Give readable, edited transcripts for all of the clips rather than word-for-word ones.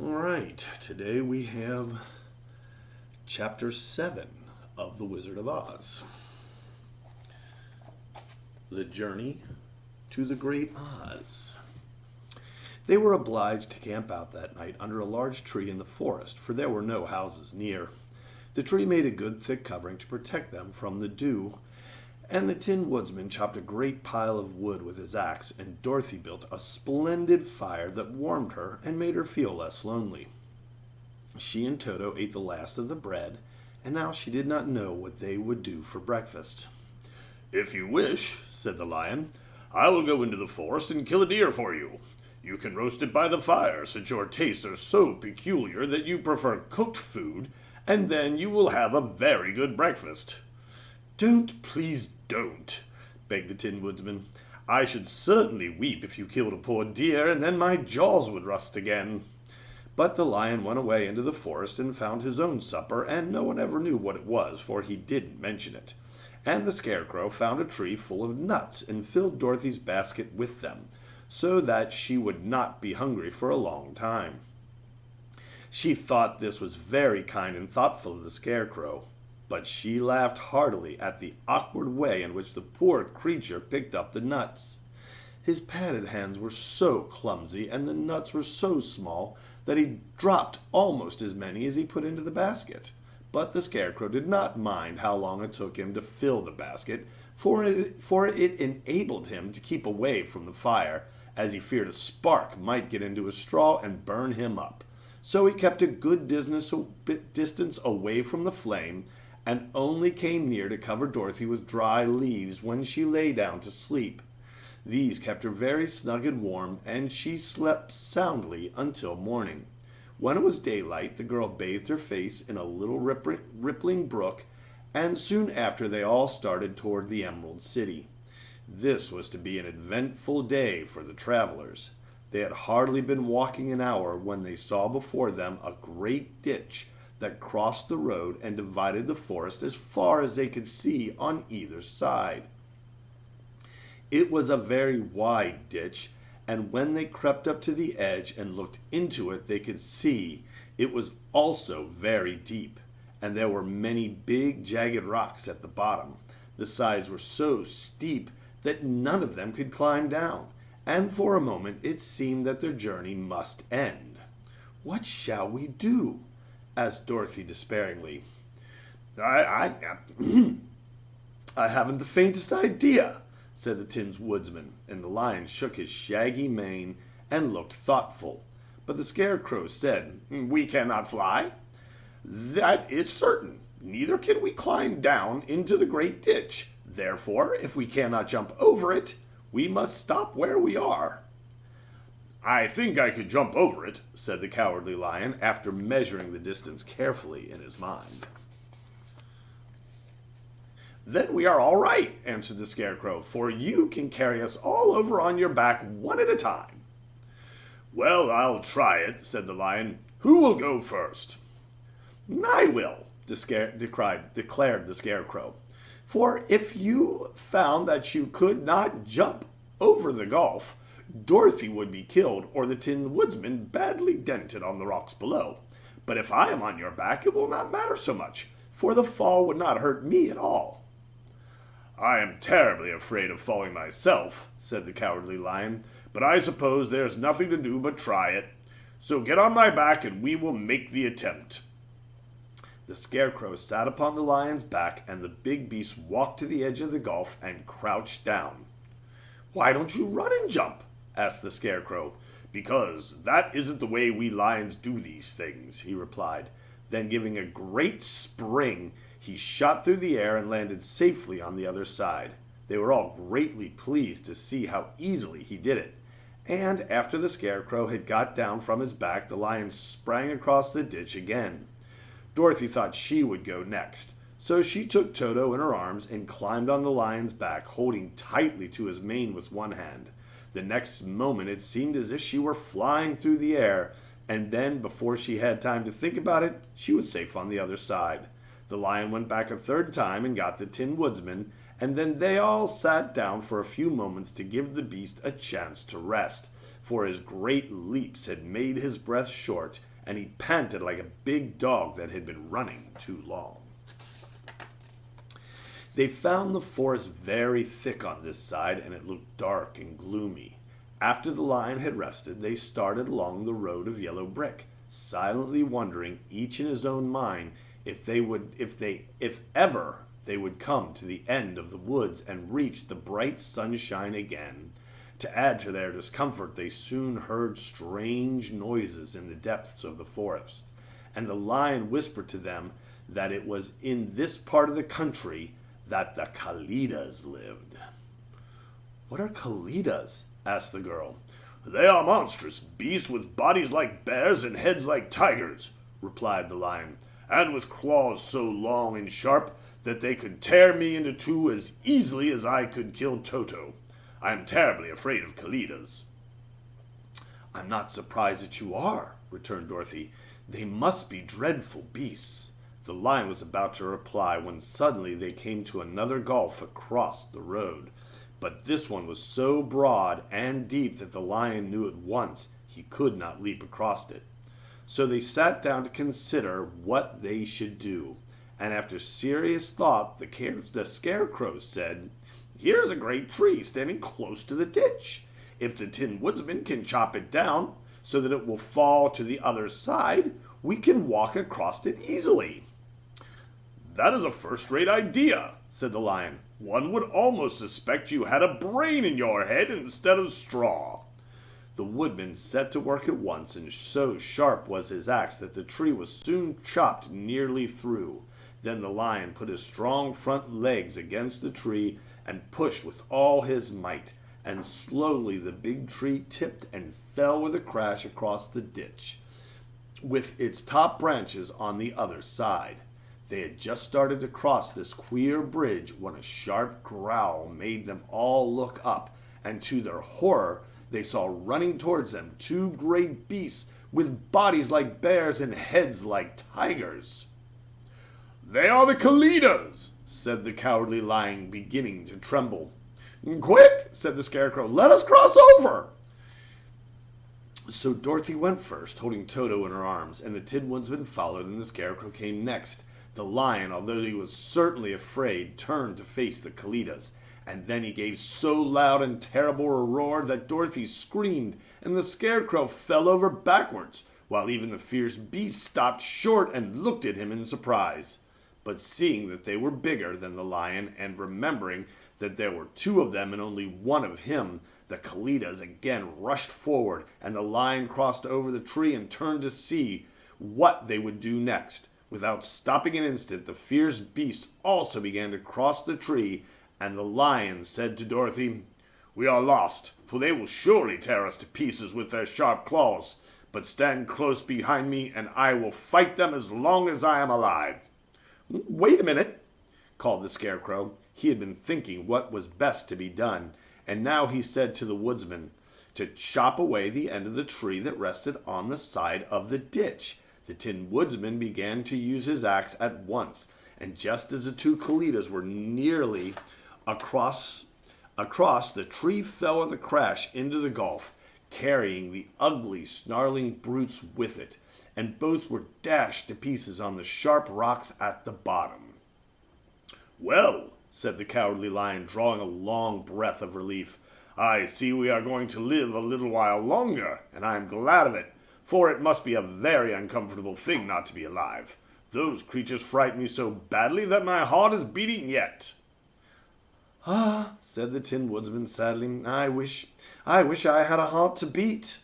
All right, today we have Chapter 7 of The Wizard of Oz. The Journey to the Great Oz. They were obliged to camp out that night under a large tree in the forest, for there were no houses near. The tree made a good thick covering to protect them from the dew, and the Tin Woodman chopped a great pile of wood with his axe, and Dorothy built a splendid fire that warmed her and made her feel less lonely. She and Toto ate the last of the bread, and now she did not know what they would do for breakfast. "If you wish," said the lion, "I will go into the forest and kill a deer for you. You can roast it by the fire, since your tastes are so peculiar that you prefer cooked food, and then you will have a very good breakfast." "Don't, please don't," begged the Tin Woodman. "I should certainly weep if you killed a poor deer, and then my jaws would rust again." But the lion went away into the forest and found his own supper, and no one ever knew what it was, for he didn't mention it. And the Scarecrow found a tree full of nuts and filled Dorothy's basket with them, so that she would not be hungry for a long time. She thought this was very kind and thoughtful of the Scarecrow, but she laughed heartily at the awkward way in which the poor creature picked up the nuts. His padded hands were so clumsy, and the nuts were so small, that he dropped almost as many as he put into the basket. But the Scarecrow did not mind how long it took him to fill the basket, for it enabled him to keep away from the fire, as he feared a spark might get into his straw and burn him up. So he kept a good distance away from the flame, and only came near to cover Dorothy with dry leaves when she lay down to sleep. These kept her very snug and warm, and she slept soundly until morning. When it was daylight, the girl bathed her face in a little rippling brook, and soon after they all started toward the Emerald City. This was to be an eventful day for the travelers. They had hardly been walking an hour when they saw before them a great ditch that crossed the road and divided the forest as far as they could see on either side. It was a very wide ditch, and when they crept up to the edge and looked into it, they could see it was also very deep, and there were many big jagged rocks at the bottom. The sides were so steep that none of them could climb down, and for a moment it seemed that their journey must end. "What shall we do?" asked Dorothy despairingly. I haven't the faintest idea," said the Tin Woodsman, and the lion shook his shaggy mane and looked thoughtful. But the Scarecrow said, "We cannot fly." "That is certain. Neither can we climb down into the great ditch. Therefore, if we cannot jump over it, we must stop where we are." "I think I could jump over it," said the Cowardly Lion, after measuring the distance carefully in his mind. "Then we are all right," answered the Scarecrow, "for you can carry us all over on your back one at a time." "Well, I'll try it," said the Lion. "Who will go first?" "I will," declared the Scarecrow. "For if you found that you could not jump over the gulf, Dorothy would be killed or the Tin Woodsman badly dented on the rocks below. But if I am on your back, it will not matter so much, for the fall would not hurt me at all." "I am terribly afraid of falling myself," said the Cowardly Lion, "but I suppose there's nothing to do but try it. So get on my back and we will make the attempt." The Scarecrow sat upon the lion's back, and the big beast walked to the edge of the gulf and crouched down. "Why don't you run and jump?" asked the Scarecrow. "Because that isn't the way we lions do these things," he replied. Then, giving a great spring, he shot through the air and landed safely on the other side. They were all greatly pleased to see how easily he did it. And after the Scarecrow had got down from his back, the lion sprang across the ditch again. Dorothy thought she would go next, so she took Toto in her arms and climbed on the lion's back, holding tightly to his mane with one hand. The next moment it seemed as if she were flying through the air, and then, before she had time to think about it, she was safe on the other side. The lion went back a third time and got the Tin Woodsman, and then they all sat down for a few moments to give the beast a chance to rest, for his great leaps had made his breath short, and he panted like a big dog that had been running too long. They found the forest very thick on this side, and it looked dark and gloomy. After the lion had rested, they started along the road of yellow brick, silently wondering, each in his own mind, if ever they would come to the end of the woods and reach the bright sunshine again. To add to their discomfort, they soon heard strange noises in the depths of the forest, and the lion whispered to them that it was in this part of the country that the Kalidas lived. "What are Kalidas?" asked the girl. "They are monstrous beasts with bodies like bears and heads like tigers," replied the lion, "and with claws so long and sharp that they could tear me into two as easily as I could kill Toto. I am terribly afraid of Kalidas." "I'm not surprised that you are," returned Dorothy. "They must be dreadful beasts." The lion was about to reply when suddenly they came to another gulf across the road. But this one was so broad and deep that the lion knew at once he could not leap across it. So they sat down to consider what they should do. And after serious thought, the Scarecrow said, "Here's a great tree standing close to the ditch. If the Tin Woodsman can chop it down so that it will fall to the other side, we can walk across it easily." "That is a first-rate idea," said the lion. "One would almost suspect you had a brain in your head instead of straw." The woodman set to work at once, and so sharp was his axe that the tree was soon chopped nearly through. Then the lion put his strong front legs against the tree and pushed with all his might, and slowly the big tree tipped and fell with a crash across the ditch, with its top branches on the other side. They had just started to cross this queer bridge when a sharp growl made them all look up, and to their horror they saw running towards them two great beasts with bodies like bears and heads like tigers. "They are the Kalidas," said the Cowardly Lion, beginning to tremble. "Quick," said the Scarecrow, "let us cross over." So Dorothy went first, holding Toto in her arms, and the Tin Woodsman followed, and the Scarecrow came next. The lion, although he was certainly afraid, turned to face the Kalidas, and then he gave so loud and terrible a roar that Dorothy screamed, and the Scarecrow fell over backwards, while even the fierce beast stopped short and looked at him in surprise. But seeing that they were bigger than the lion, and remembering that there were two of them and only one of him, the Kalidas again rushed forward, and the lion crossed over the tree and turned to see what they would do next. Without stopping an instant, the fierce beast also began to cross the tree, and the lion said to Dorothy, "We are lost, for they will surely tear us to pieces with their sharp claws. But stand close behind me, and I will fight them as long as I am alive." "Wait a minute," called the Scarecrow. He had been thinking what was best to be done, and now he said to the woodsman to chop away the end of the tree that rested on the side of the ditch. The Tin Woodsman began to use his axe at once, and just as the two Kalidas were nearly across, the tree fell with a crash into the gulf, carrying the ugly, snarling brutes with it, and both were dashed to pieces on the sharp rocks at the bottom. "Well," said the Cowardly Lion, drawing a long breath of relief, "I see we are going to live a little while longer, and I am glad of it. For it must be a very uncomfortable thing not to be alive. Those creatures frighten me so badly that my heart is beating yet." "Ah," said the Tin Woodsman sadly, I wish I had a heart to beat."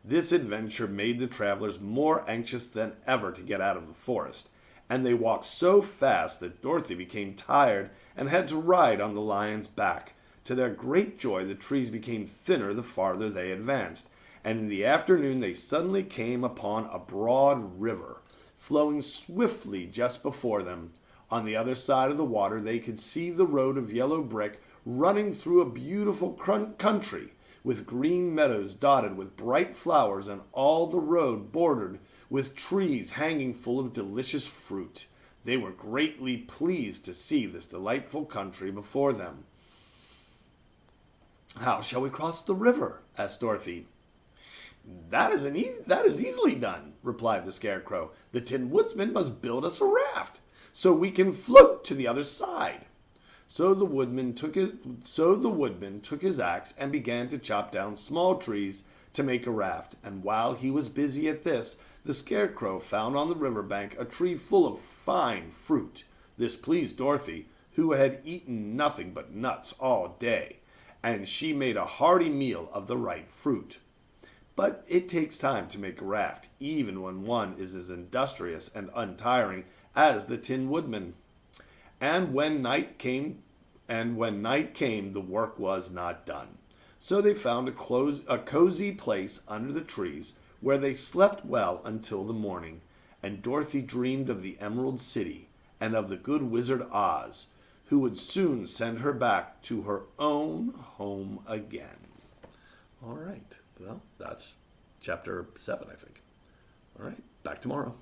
This adventure made the travelers more anxious than ever to get out of the forest, and they walked so fast that Dorothy became tired and had to ride on the lion's back. To their great joy, the trees became thinner the farther they advanced, and in the afternoon they suddenly came upon a broad river, flowing swiftly just before them. On the other side of the water they could see the road of yellow brick running through a beautiful country, with green meadows dotted with bright flowers, and all the road bordered with trees hanging full of delicious fruit. They were greatly pleased to see this delightful country before them. "How shall we cross the river?" asked Dorothy. That is easily done, replied the Scarecrow. The Tin Woodsman must build us a raft, so we can float to the other side. So the woodman took his axe and began to chop down small trees to make a raft. And while he was busy at this, the Scarecrow found on the riverbank a tree full of fine fruit. This pleased Dorothy, who had eaten nothing but nuts all day, and she made a hearty meal of the ripe fruit. But it takes time to make a raft, even when one is as industrious and untiring as the Tin Woodman. And when night came, the work was not done. So they found a cozy place under the trees, where they slept well until the morning. And Dorothy dreamed of the Emerald City and of the good Wizard Oz, who would soon send her back to her own home again. All right. Well, that's chapter 7, I think. All right. Back tomorrow.